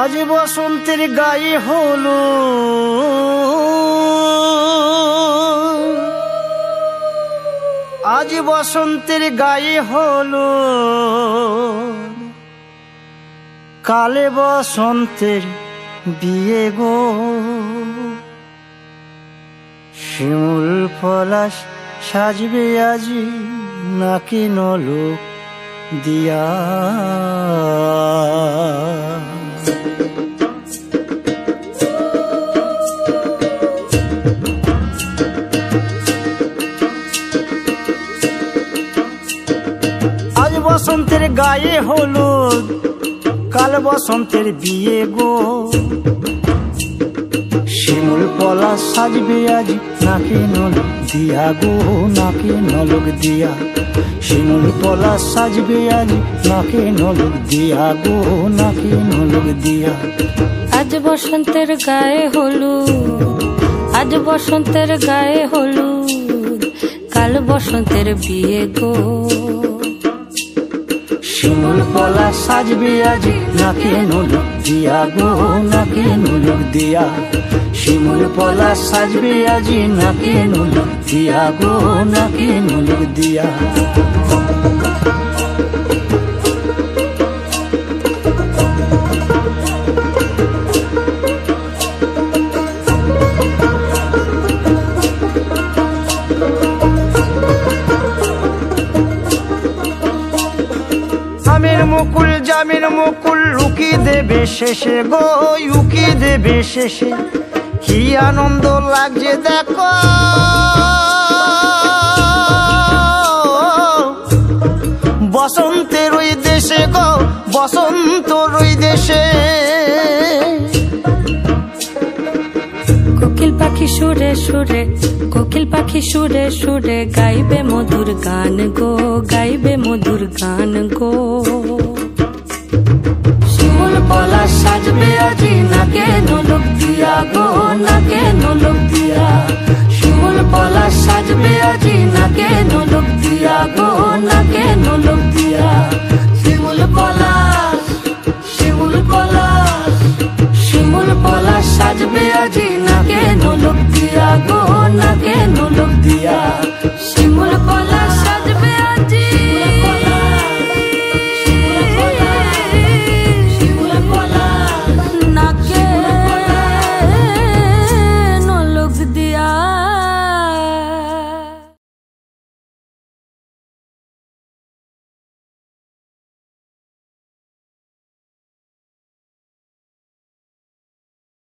আজ বসন্তের গায়ে হলো আজ বসন্তের গায়ে হলো কালে বসন্তের বিয়ে গো শিমুল পলাশ সাজবে আজি নাকি নলক দিয়া আজ বসন্তের গায়ে হলুদ কাল বসন্তের বিয়ে গো শিমুল পলাশ সাজবে আজ নাকি নলক দিয়া গো নাকি নলক দিয়া শিমুল পলাশ সাজবে আজ নাকি নলক দিয়া গো নাকি নলক দিয়া আজ বসন্তের গায়ে হলুদ আজ বসন্তের গায়ে হলুদ কাল বসন্তের বিয়ে গো শিমুল পলাশ সাজবে আজ নাকি নলক দিয়া গো নাকি নলক দিয়া শিমুল পলাশ সাজবে আজ নাকি নলক দিয়া গো নাকি নলক দিয়া আমের মুকুল জামের মুকুল লুকি দেবে শেষে গো লুকি দেবে শেষে কি আনন্দ লাগছে দেখো বসন্তের ওই দেশে গো বসন্তর ওই দেশে কোকিল পাখি সুরে সুরে কোকিল পাখি সুরে সুরে গাইবে মধুর গান গো গাইবে মধুর গান গো শিমুল পলাশ সাজবে আজি নাকে নলক দিয়া গো নাকে নলক দিয়া শিমুল পলাশ সাজবে আজি নাকে নলক দিয়া গো নাকে নলক দিয়া শিমুল পলাশ শিমুল পলাশ শিমুল পলাশ সাজবে আজি নাকে নলক দিয়া গো নাকে নলক দিয়া শিমুল